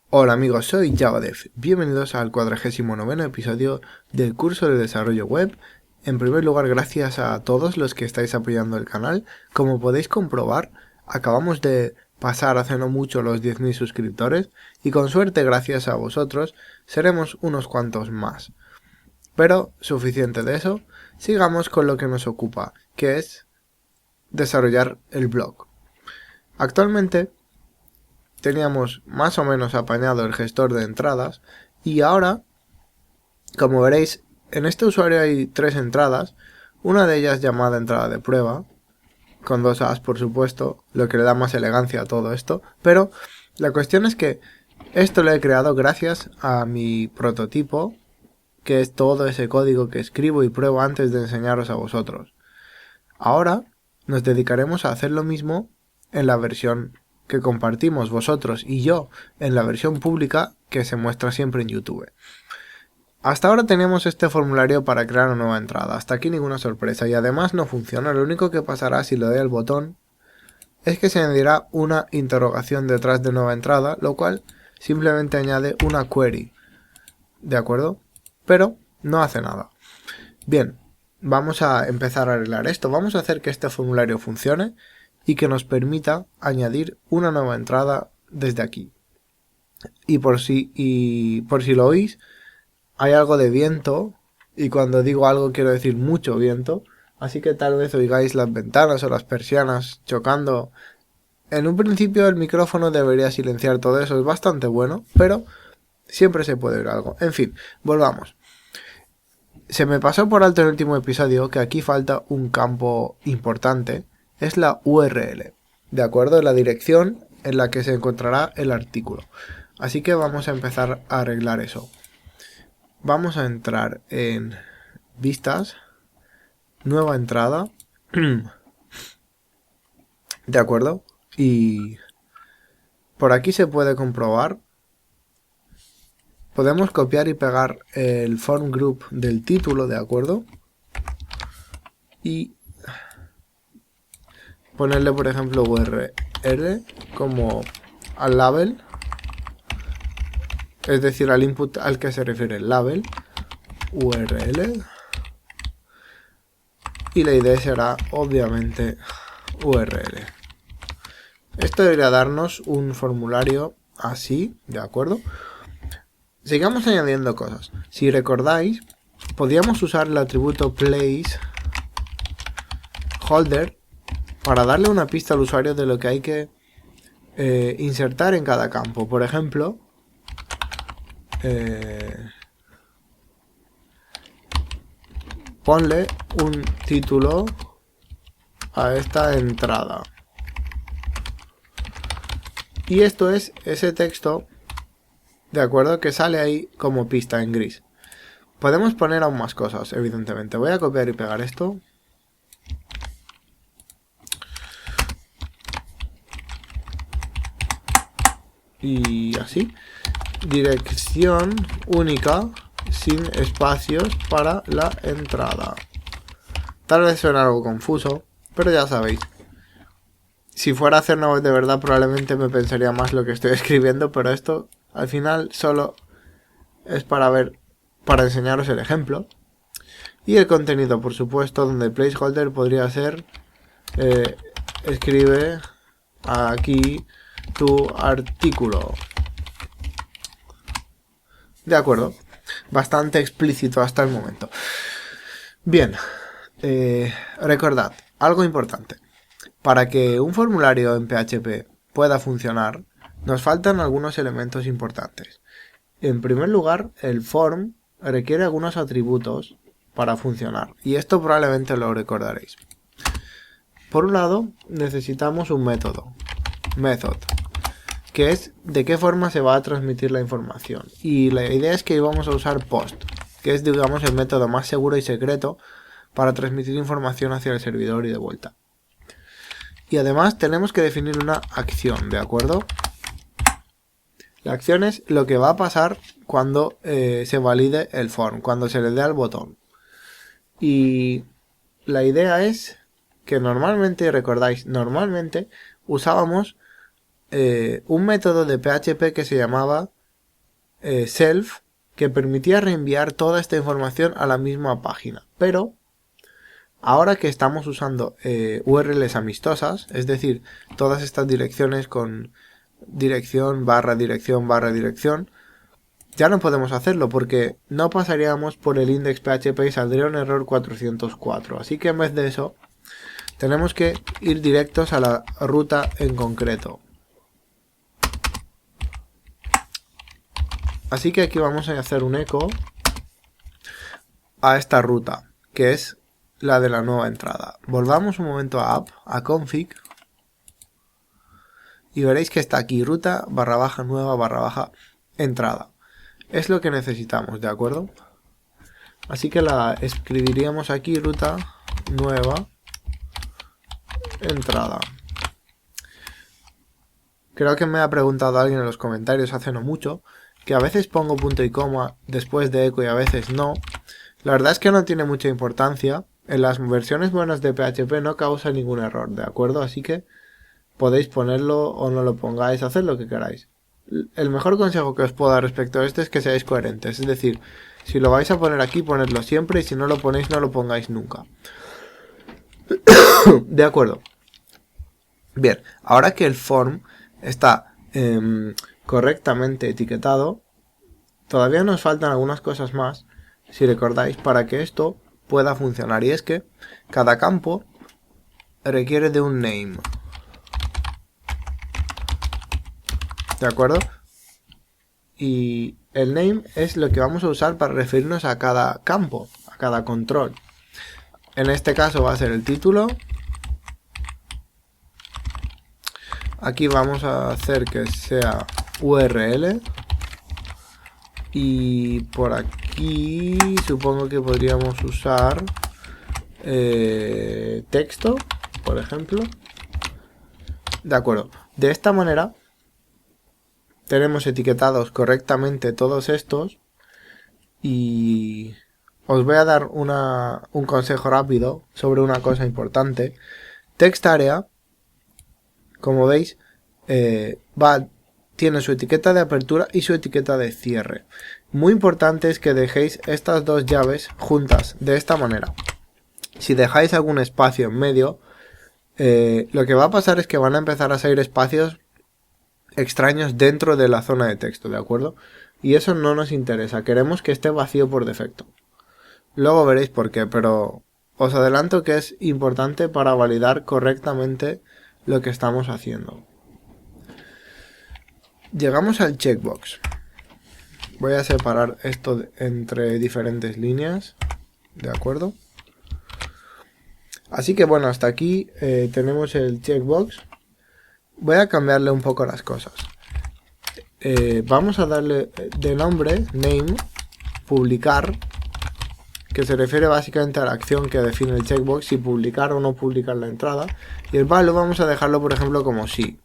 Hola amigos, soy JavaDev. Bienvenidos al 49º episodio del curso de desarrollo web. En primer lugar, gracias a todos los que estáis apoyando el canal. Como podéis comprobar, acabamos de pasar hace no mucho los 10.000 suscriptores y con suerte, gracias a vosotros, seremos unos cuantos más. Pero suficiente de eso, sigamos con lo que nos ocupa, que es desarrollar el blog. Actualmente teníamos más o menos apañado el gestor de entradas y ahora, como veréis, en este usuario hay tres entradas, una de ellas llamada entrada de prueba, con dos A's por supuesto, lo que le da más elegancia a todo esto, pero la cuestión es que esto lo he creado gracias a mi prototipo, que es todo ese código que escribo y pruebo antes de enseñaros a vosotros. Ahora nos dedicaremos a hacer lo mismo en la versión que compartimos vosotros y yo en la versión pública que se muestra siempre en YouTube. Hasta ahora tenemos este formulario para crear una nueva entrada, hasta aquí ninguna sorpresa y además no funciona. Lo único que pasará si le doy al botón es que se añadirá una interrogación detrás de nueva entrada, lo cual simplemente añade una query, ¿de acuerdo? Pero no hace nada. Bien, vamos a empezar a arreglar esto. Vamos a hacer que este formulario funcione y que nos permita añadir una nueva entrada desde aquí. Y por si lo oís, hay algo de viento, y cuando digo algo quiero decir mucho viento, así que tal vez oigáis las ventanas o las persianas chocando. En un principio el micrófono debería silenciar todo eso, es bastante bueno, pero siempre se puede oír algo. En fin, volvamos. Se me pasó por alto en el último episodio que aquí falta un campo importante, es la URL, ¿de acuerdo? La dirección en la que se encontrará el artículo. Así que vamos a empezar a arreglar eso. Vamos a entrar en vistas, nueva entrada, ¿de acuerdo? Y por aquí se puede comprobar. Podemos copiar y pegar el form group del título, ¿de acuerdo? Y ponerle, por ejemplo, URL como al label, es decir, al input al que se refiere el label, URL. Y la ID será, obviamente, URL. Esto debería darnos un formulario así, ¿de acuerdo? Sigamos añadiendo cosas. Si recordáis, podíamos usar el atributo placeholder para darle una pista al usuario de lo que hay que insertar en cada campo. Por ejemplo, ponle un título a esta entrada. Y esto es ese texto, de acuerdo, que sale ahí como pista en gris. Podemos poner aún más cosas, evidentemente. Voy a copiar y pegar esto. Y así. Dirección única sin espacios para la entrada. Tal vez suena algo confuso, pero ya sabéis. Si fuera a hacer una web de verdad, probablemente me pensaría más lo que estoy escribiendo, pero esto al final solo es para ver, para enseñaros el ejemplo. Y el contenido, por supuesto, donde el placeholder podría ser escribe aquí tu artículo. De acuerdo, bastante explícito hasta el momento. Bien, recordad, algo importante. Para que un formulario en PHP pueda funcionar, nos faltan algunos elementos importantes. En primer lugar, el form requiere algunos atributos para funcionar, y esto probablemente lo recordaréis. Por un lado, necesitamos un método, method, que es de qué forma se va a transmitir la información. Y la idea es que vamos a usar post, que es, digamos, el método más seguro y secreto para transmitir información hacia el servidor y de vuelta. Y además tenemos que definir una acción, ¿de acuerdo? La acción es lo que va a pasar cuando se valide el form, cuando se le dé al botón. Y la idea es que normalmente, recordáis, normalmente usábamos un método de PHP que se llamaba self que permitía reenviar toda esta información a la misma página. Pero ahora que estamos usando URLs amistosas, es decir, todas estas direcciones con dirección barra dirección barra dirección, ya no podemos hacerlo porque no pasaríamos por el index PHP y saldría un error 404. Así que en vez de eso, tenemos que ir directos a la ruta en concreto. Así que aquí vamos a hacer un eco a esta ruta, que es la de la nueva entrada. Volvamos un momento a app, a config, y veréis que está aquí ruta barra baja nueva barra baja entrada. Es lo que necesitamos, ¿de acuerdo? Así que la escribiríamos aquí ruta nueva entrada. Creo que me ha preguntado alguien en los comentarios hace no mucho que a veces pongo punto y coma después de eco y a veces no. La verdad es que no tiene mucha importancia. En las versiones buenas de PHP no causa ningún error, ¿de acuerdo? Así que podéis ponerlo o no lo pongáis, haced lo que queráis. El mejor consejo que os puedo dar respecto a esto es que seáis coherentes. Es decir, si lo vais a poner aquí, ponedlo siempre, y si no lo ponéis, no lo pongáis nunca. De acuerdo. Bien, ahora que el form está correctamente etiquetado, todavía nos faltan algunas cosas más, si recordáis, para que esto pueda funcionar. Y es que cada campo requiere de un name. ¿De acuerdo? Y el name es lo que vamos a usar para referirnos a cada campo, a cada control. En este caso va a ser el título. Aquí vamos a hacer que sea URL. Y por aquí supongo que podríamos usar texto, por ejemplo. De acuerdo. De esta manera tenemos etiquetados correctamente todos estos. Y os voy a dar un consejo rápido sobre una cosa importante. TextArea, como veis, tiene su etiqueta de apertura y su etiqueta de cierre. Muy importante es que dejéis estas dos llaves juntas, de esta manera. Si dejáis algún espacio en medio, lo que va a pasar es que van a empezar a salir espacios extraños dentro de la zona de texto, ¿de acuerdo? Y eso no nos interesa, queremos que esté vacío por defecto. Luego veréis por qué, pero os adelanto que es importante para validar correctamente lo que estamos haciendo. Llegamos al checkbox. Voy a separar esto entre diferentes líneas, ¿de acuerdo? Así que bueno, hasta aquí tenemos el checkbox. Voy a cambiarle un poco las cosas. Vamos a darle de nombre, name, publicar, que se refiere básicamente a la acción que define el checkbox, si publicar o no publicar la entrada. Y el value vamos a dejarlo, por ejemplo, como sí.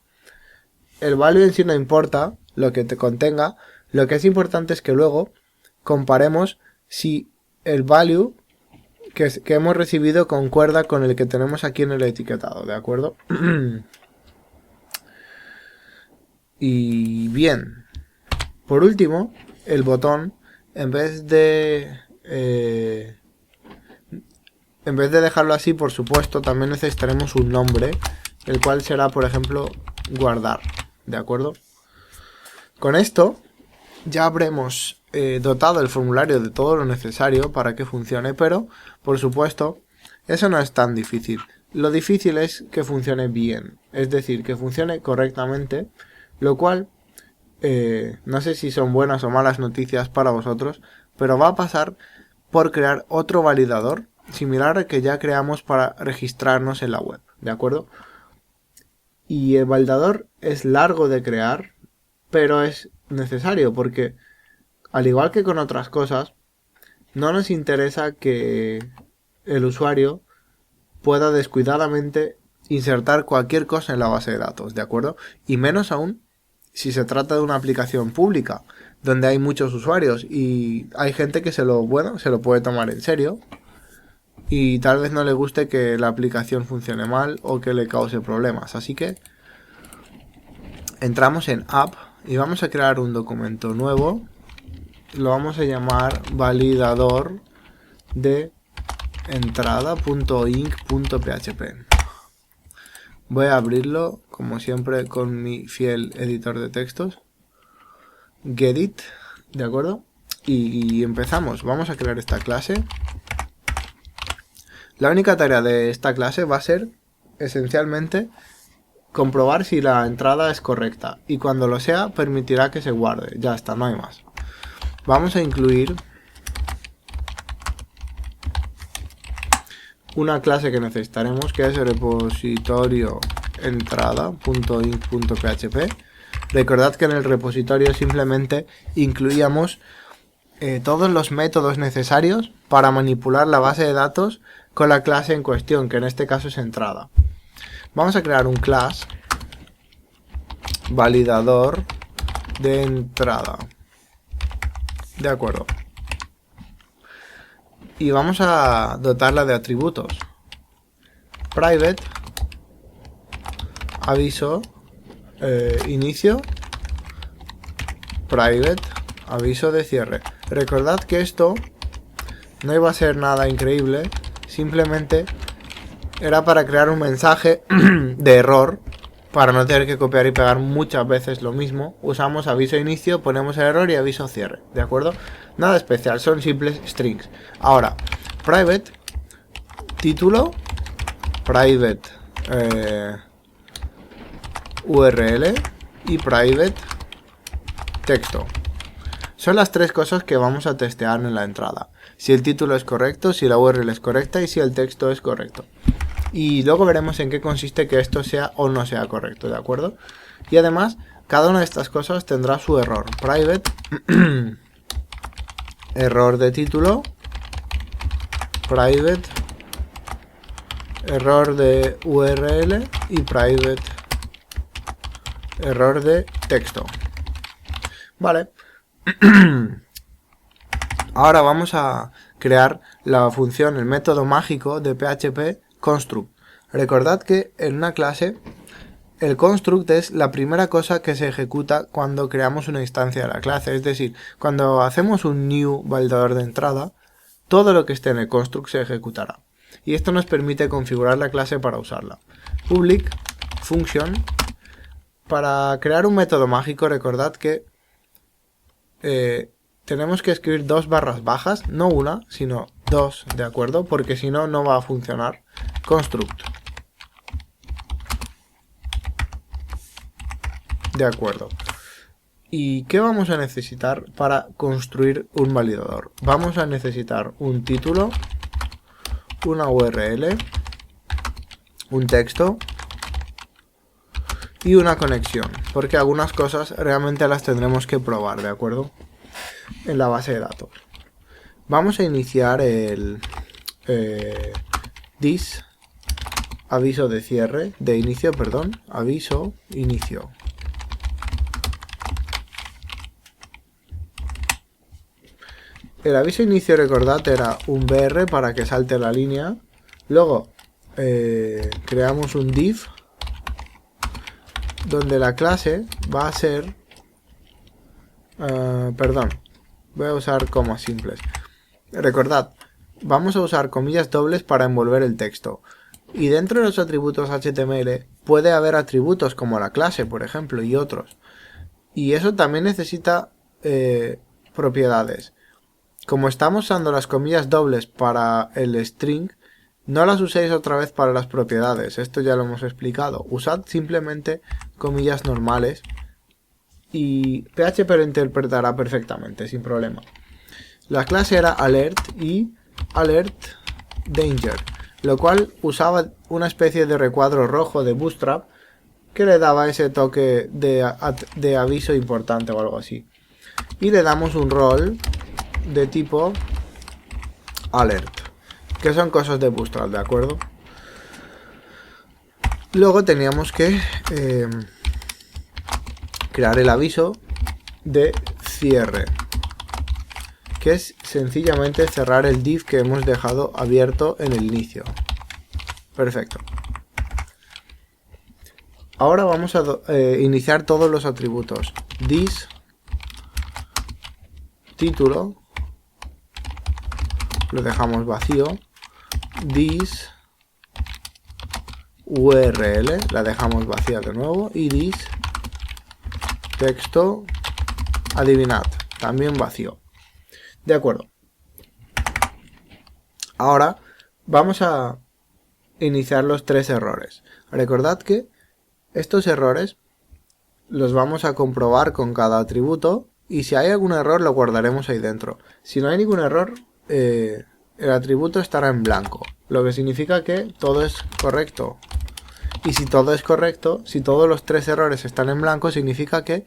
El value en sí no importa lo que te contenga, lo que es importante es que luego comparemos si el value que hemos recibido concuerda con el que tenemos aquí en el etiquetado, ¿de acuerdo? Y bien, por último, el botón, en vez de dejarlo así, por supuesto, también necesitaremos un nombre, el cual será, por ejemplo, guardar, ¿de acuerdo? Con esto ya habremos dotado el formulario de todo lo necesario para que funcione, pero, por supuesto, eso no es tan difícil. Lo difícil es que funcione bien, es decir, que funcione correctamente, lo cual, no sé si son buenas o malas noticias para vosotros, pero va a pasar por crear otro validador similar al que ya creamos para registrarnos en la web, ¿de acuerdo? Y el validador es largo de crear, pero es necesario porque, al igual que con otras cosas, no nos interesa que el usuario pueda descuidadamente insertar cualquier cosa en la base de datos, ¿de acuerdo? Y menos aún si se trata de una aplicación pública, donde hay muchos usuarios y hay gente que se lo puede tomar en serio y tal vez no le guste que la aplicación funcione mal o que le cause problemas. Así que entramos en App y vamos a crear un documento nuevo lo vamos a llamar validador de entrada.inc.php. Voy a abrirlo, como siempre, con mi fiel editor de textos. Gedit, ¿de acuerdo? Y empezamos. Vamos a crear esta clase. La única tarea de esta clase va a ser, esencialmente, comprobar si la entrada es correcta. Y cuando lo sea, permitirá que se guarde. Ya está, no hay más. Vamos a incluir una clase que necesitaremos, que es el repositorio entrada.inc.php. Recordad que en el repositorio simplemente incluíamos todos los métodos necesarios para manipular la base de datos con la clase en cuestión, que en este caso es entrada. Vamos a crear un class validador de entrada. De acuerdo. Y vamos a dotarla de atributos. Private, aviso, inicio, private, aviso de cierre. Recordad que esto no iba a ser nada increíble, simplemente era para crear un mensaje de error, para no tener que copiar y pegar muchas veces lo mismo. Usamos aviso inicio, ponemos el error y aviso cierre, ¿de acuerdo? Nada especial, son simples strings. Ahora, private, título, private URL y private texto. Son las tres cosas que vamos a testear en la entrada. Si el título es correcto, si la URL es correcta y si el texto es correcto. Y luego veremos en qué consiste que esto sea o no sea correcto, ¿de acuerdo? Y además, cada una de estas cosas tendrá su error. Private, error de título, private, error de URL y private, error de texto. Vale. Ahora vamos a crear la función, el método mágico de PHP construct. Recordad que en una clase el construct es la primera cosa que se ejecuta cuando creamos una instancia de la clase. Es decir, cuando hacemos un new validador de entrada, todo lo que esté en el construct se ejecutará. Y esto nos permite configurar la clase para usarla. Public function. Para crear un método mágico, recordad que tenemos que escribir dos barras bajas, no una, sino dos, ¿de acuerdo? Porque si no, no va a funcionar. Construct. De acuerdo. ¿Y qué vamos a necesitar para construir un validador? Vamos a necesitar un título, una URL, un texto y una conexión, porque algunas cosas realmente las tendremos que probar, ¿de acuerdo? En la base de datos. Vamos a iniciar el this, aviso de cierre, de inicio, perdón, aviso, inicio. El aviso inicio, recordad, era un BR para que salte la línea. Luego creamos un div donde la clase va a ser voy a usar comas simples. Recordad, vamos a usar comillas dobles para envolver el texto. Y dentro de los atributos HTML puede haber atributos como la clase, por ejemplo, y otros. Y eso también necesita propiedades. Como estamos usando las comillas dobles para el string, no las uséis otra vez para las propiedades. Esto ya lo hemos explicado. Usad simplemente comillas normales y PHP lo interpretará perfectamente, sin problema. La clase era alert y alert danger, lo cual usaba una especie de recuadro rojo de Bootstrap que le daba ese toque de aviso importante o algo así. Y le damos un rol de tipo alert, que son cosas de Bootstrap, ¿de acuerdo? Luego teníamos que crear el aviso de cierre, que es sencillamente cerrar el div que hemos dejado abierto en el inicio. Perfecto. Ahora vamos a iniciar todos los atributos. This, título, lo dejamos vacío, this URL, la dejamos vacía de nuevo, y this texto, adivinad, también vacío. De acuerdo. Ahora vamos a iniciar los 3 errores. Recordad que estos errores los vamos a comprobar con cada atributo y si hay algún error lo guardaremos ahí dentro. Si no hay ningún error, el atributo estará en blanco, lo que significa que todo es correcto. Y si todo es correcto, si todos los 3 errores están en blanco, significa que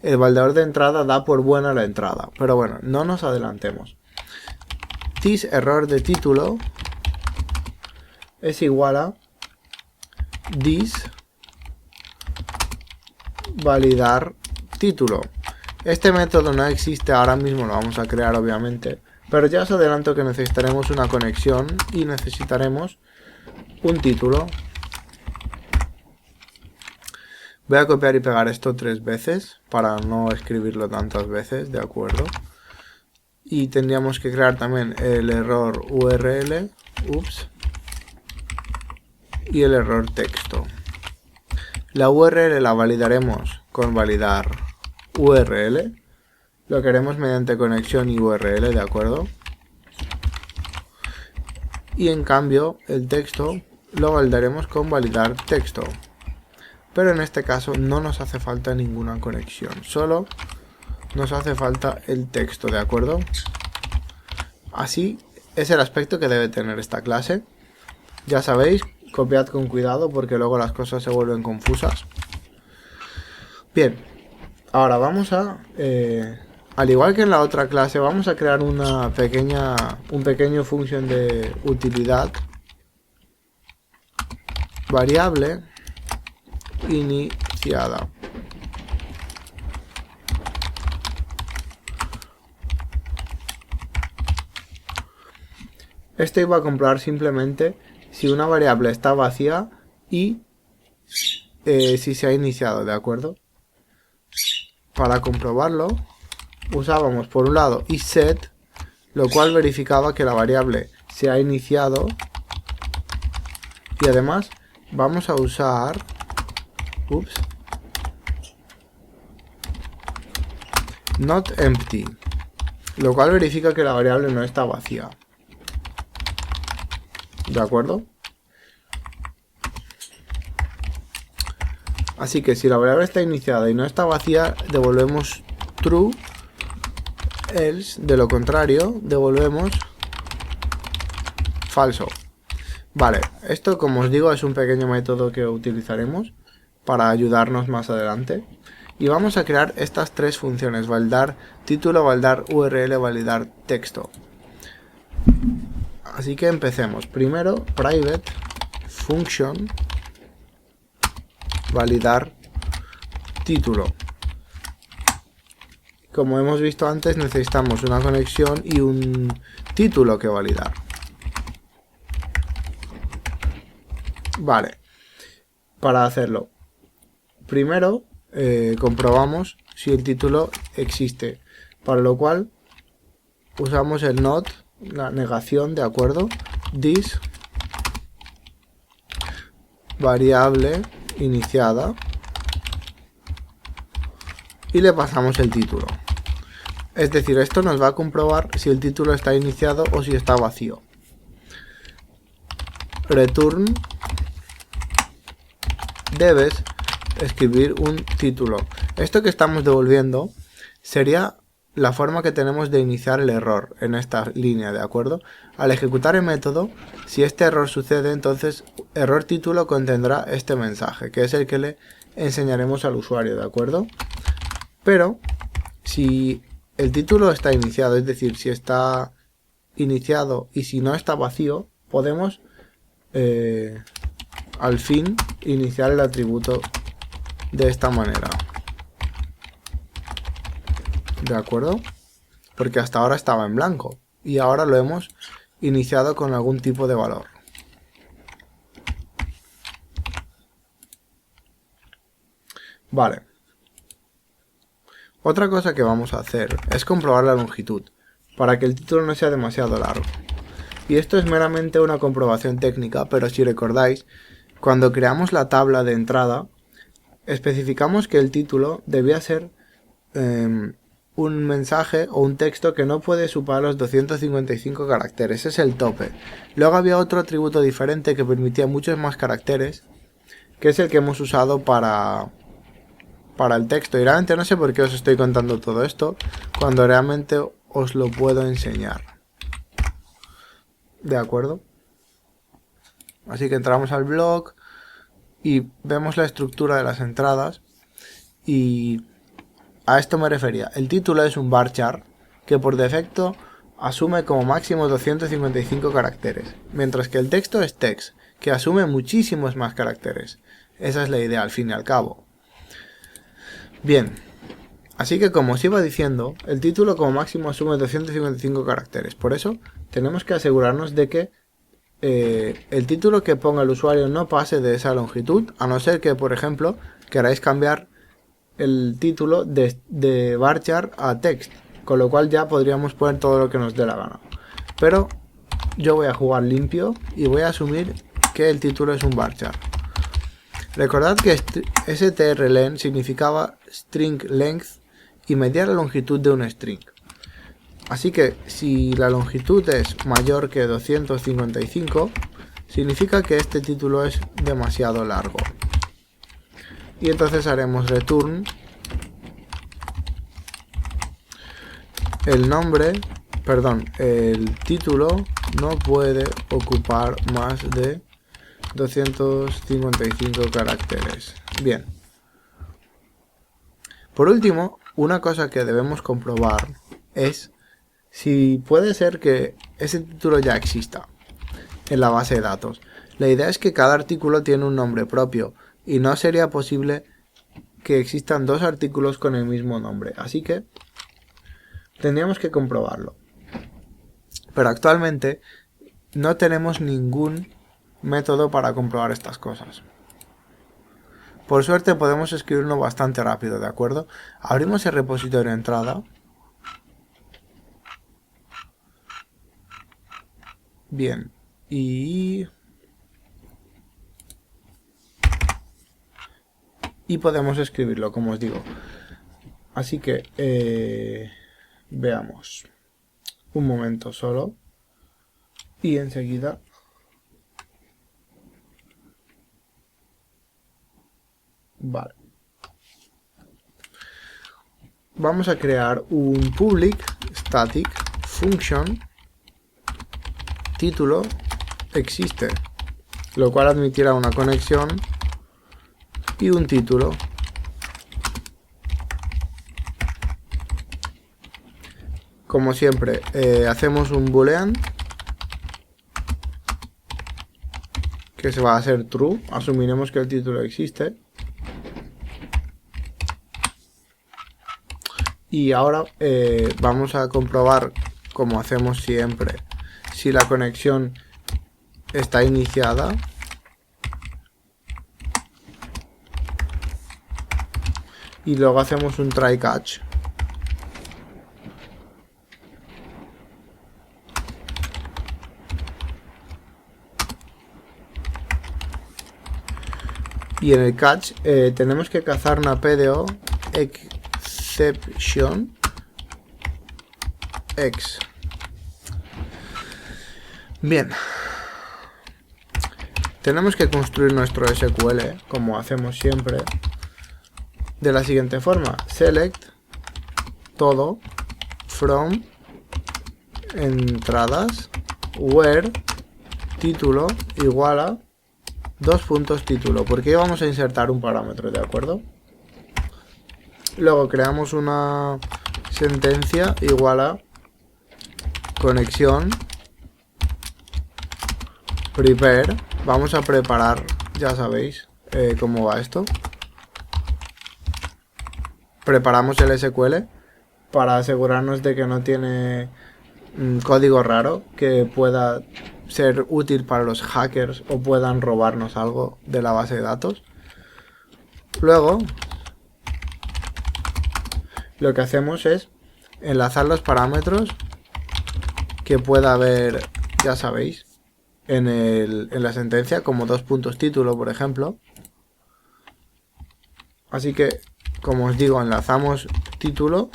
el validador de entrada da por buena la entrada. Pero bueno, no nos adelantemos. This error de título es igual a this validar título. Este método no existe ahora mismo, lo vamos a crear obviamente, pero ya os adelanto que necesitaremos una conexión y necesitaremos un título. Voy a copiar y pegar esto 3 veces para no escribirlo tantas veces, ¿de acuerdo? Y tendríamos que crear también el error URL, y el error texto. La URL la validaremos con validar URL. Lo queremos mediante conexión y URL, ¿de acuerdo? Y en cambio el texto lo validaremos con validar texto. Pero en este caso no nos hace falta ninguna conexión, solo nos hace falta el texto, ¿de acuerdo? Así es el aspecto que debe tener esta clase. Ya sabéis, copiad con cuidado porque luego las cosas se vuelven confusas. Bien, ahora vamos a, al igual que en la otra clase, vamos a crear un pequeño función de utilidad variable iniciada. Esto iba a comprobar simplemente si una variable está vacía y si se ha iniciado, ¿de acuerdo? Para comprobarlo usábamos por un lado isSet, lo cual verificaba que la variable se ha iniciado, y además vamos a usar notEmpty, lo cual verifica que la variable no está vacía. ¿De acuerdo? Así que si la variable está iniciada y no está vacía, devolvemos true, else, de lo contrario, devolvemos falso. Vale, esto como os digo es un pequeño método que utilizaremos para ayudarnos más adelante. Y vamos a crear estas 3 funciones, validar título, validar URL, validar texto. Así que empecemos. Primero, private function validar título. Como hemos visto antes, necesitamos una conexión y un título que validar. Vale, para hacerlo, primero comprobamos si el título existe, para lo cual usamos el not, la negación, ¿de acuerdo? This variable iniciada y le pasamos el título. Es decir, esto nos va a comprobar si el título está iniciado o si está vacío. Return, debes escribir un título. Esto que estamos devolviendo sería la forma que tenemos de iniciar el error en esta línea, ¿de acuerdo? Al ejecutar el método, si este error sucede, entonces error título contendrá este mensaje, que es el que le enseñaremos al usuario, ¿de acuerdo? Pero si el título está iniciado, es decir, si está iniciado y si no está vacío, podemos al fin iniciar el atributo de esta manera. ¿De acuerdo? Porque hasta ahora estaba en blanco y ahora lo hemos iniciado con algún tipo de valor. Vale. Otra cosa que vamos a hacer es comprobar la longitud, para que el título no sea demasiado largo. Y esto es meramente una comprobación técnica, pero si recordáis, cuando creamos la tabla de entrada, especificamos que el título debía ser un mensaje o un texto que no puede superar los 255 caracteres. Ese es el tope. Luego había otro atributo diferente que permitía muchos más caracteres, que es el que hemos usado para el texto. Y realmente no sé por qué os estoy contando todo esto, cuando realmente os lo puedo enseñar. ¿De acuerdo? Así que entramos al blog y vemos la estructura de las entradas. Y a esto me refería. El título es un varchar que por defecto asume como máximo 255 caracteres, mientras que el texto es text, que asume muchísimos más caracteres. Esa es la idea al fin y al cabo. Bien, así que como os iba diciendo, el título como máximo asume 255 caracteres. Por eso tenemos que asegurarnos de que el título que ponga el usuario no pase de esa longitud, a no ser que, por ejemplo, queráis cambiar el título de varchar a text, con lo cual ya podríamos poner todo lo que nos dé la gana. Pero yo voy a jugar limpio y voy a asumir que el título es un varchar. Recordad que strlen significaba string length y medía la longitud de un string. Así que si la longitud es mayor que 255, significa que este título es demasiado largo. Y entonces haremos return el título no puede ocupar más de 255 caracteres. Bien. Por último, una cosa que debemos comprobar es si puede ser que ese título ya exista en la base de datos. La idea es que cada artículo tiene un nombre propio y no sería posible que existan dos artículos con el mismo nombre, así que tendríamos que comprobarlo. Pero actualmente no tenemos ningún método para comprobar estas cosas. Por suerte podemos escribirlo bastante rápido, ¿de acuerdo? Abrimos el repositorio de entrada. Bien, y podemos escribirlo, como os digo. Así que veamos. Un momento solo. Y enseguida vale. Vamos a crear un public static function título existe, lo cual admitirá una conexión y un título. Como siempre, hacemos un boolean que se va a hacer true, asumiremos que el título existe. Y ahora vamos a comprobar, como hacemos siempre, si la conexión está iniciada. Y luego hacemos un try catch. Y en el catch tenemos que cazar una PDO exception x. Bien. Tenemos que construir nuestro SQL, como hacemos siempre, de la siguiente forma. Select todo from entradas where título igual a título, porque vamos a insertar un parámetro, ¿de acuerdo? Luego creamos una sentencia igual a conexión prepare. Vamos a preparar, ya sabéis cómo va esto. Preparamos el SQL para asegurarnos de que no tiene código raro que pueda ser útil para los hackers o puedan robarnos algo de la base de datos. Luego lo que hacemos es enlazar los parámetros que pueda haber, ya sabéis, en la sentencia, como dos puntos título, por ejemplo. Así que, como os digo, enlazamos título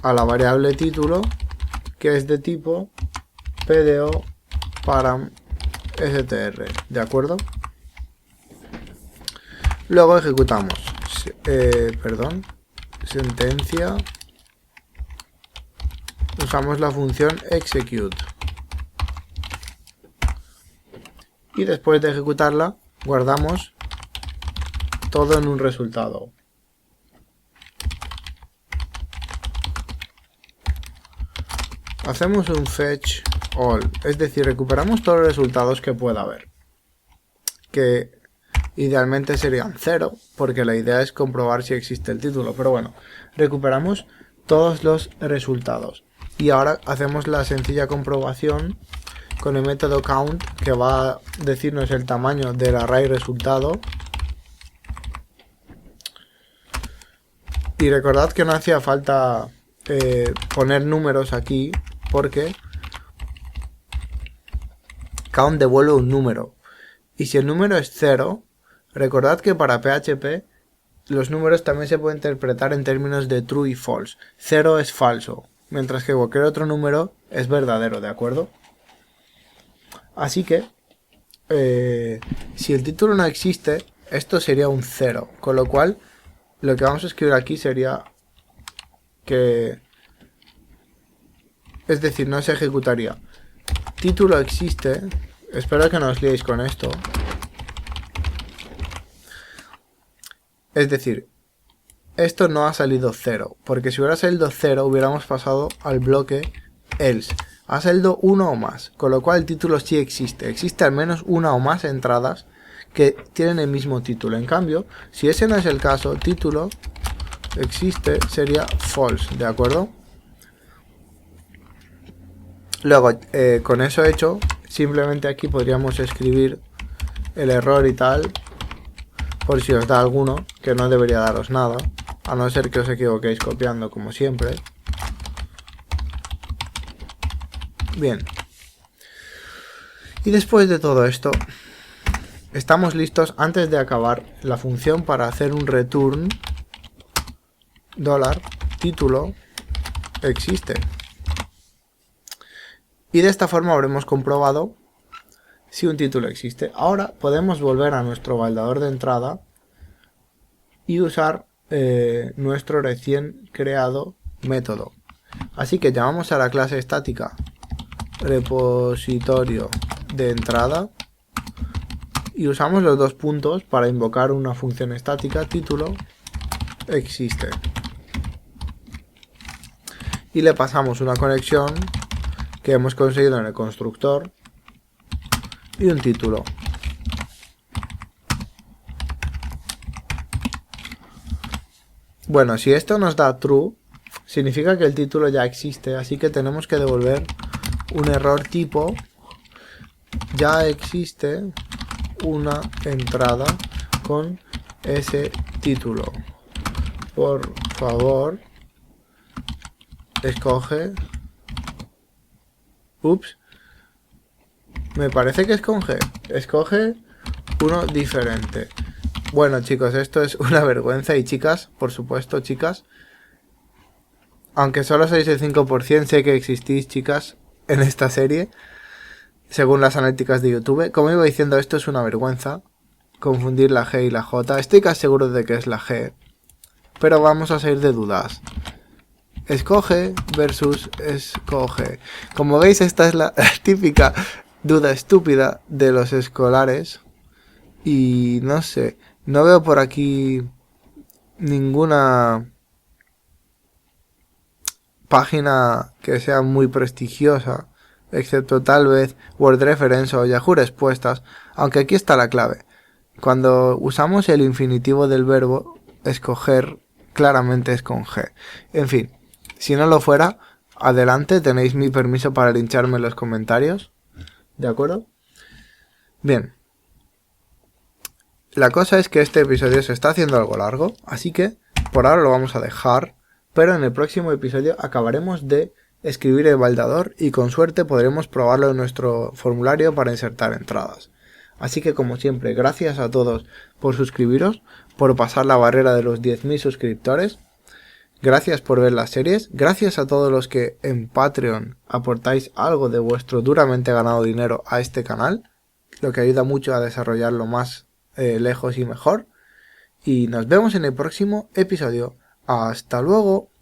a la variable título, que es de tipo PDO param str, ¿de acuerdo? Luego ejecutamos, sentencia, usamos la función execute y después de ejecutarla guardamos todo en un resultado. Hacemos un fetch all, es decir, recuperamos todos los resultados que pueda haber, que idealmente serían 0, porque la idea es comprobar si existe el título, pero bueno, recuperamos todos los resultados. Y ahora hacemos la sencilla comprobación con el método count, que va a decirnos el tamaño del array resultado. Y recordad que no hacía falta poner números aquí, porque count devuelve un número. Y si el número es 0, recordad que para PHP los números también se pueden interpretar en términos de true y false. 0 es falso, mientras que cualquier otro número es verdadero, ¿de acuerdo? Así que, si el título no existe, esto sería un 0, con lo cual lo que vamos a escribir aquí sería que, es decir, no se ejecutaría. Título existe, espero que no os liéis con esto. Es decir, esto no ha salido 0, porque si hubiera salido 0 hubiéramos pasado al bloque else. Ha salido 1 o más, con lo cual el título sí existe. Existe al menos una o más entradas que tienen el mismo título. En cambio, si ese no es el caso, título existe sería false, ¿de acuerdo? Luego, con eso hecho, simplemente aquí podríamos escribir el error y tal, por si os da alguno, que no debería daros nada, a no ser que os equivoquéis copiando como siempre. Bien. Y después de todo esto, estamos listos antes de acabar la función para hacer un return $título existe. Y de esta forma habremos comprobado si un título existe. Ahora podemos volver a nuestro validador de entrada y usar nuestro recién creado método. Así que llamamos a la clase estática repositorio de entrada y usamos los dos puntos para invocar una función estática título existe. Y le pasamos una conexión que hemos conseguido en el constructor y un título. Bueno, si esto nos da true, significa que el título ya existe, así que tenemos que devolver un error tipo ya existe una entrada con ese título. Por favor, escoge. Ups. Me parece que escoge uno diferente. Bueno, chicos, esto es una vergüenza. Y chicas, por supuesto, chicas, aunque solo sois el 5%, sé que existís, chicas, en esta serie, según las analíticas de YouTube. Como iba diciendo, esto es una vergüenza, confundir la G y la J. Estoy casi seguro de que es la G, pero vamos a salir de dudas. Escoge versus escoge. Como veis, esta es la típica duda estúpida de los escolares. Y no sé, no veo por aquí ninguna página que sea muy prestigiosa, excepto tal vez Word Reference o Yahoo Respuestas, aunque aquí está la clave. Cuando usamos el infinitivo del verbo escoger, claramente es con G. En fin, si no lo fuera, adelante, tenéis mi permiso para lincharme en los comentarios. ¿De acuerdo? Bien. La cosa es que este episodio se está haciendo algo largo, así que por ahora lo vamos a dejar, pero en el próximo episodio acabaremos de escribir el baldador y con suerte podremos probarlo en nuestro formulario para insertar entradas. Así que como siempre, gracias a todos por suscribiros, por pasar la barrera de los 10.000 suscriptores. Gracias por ver las series, gracias a todos los que en Patreon aportáis algo de vuestro duramente ganado dinero a este canal, lo que ayuda mucho a desarrollarlo más lejos y mejor. Y nos vemos en el próximo episodio. ¡Hasta luego!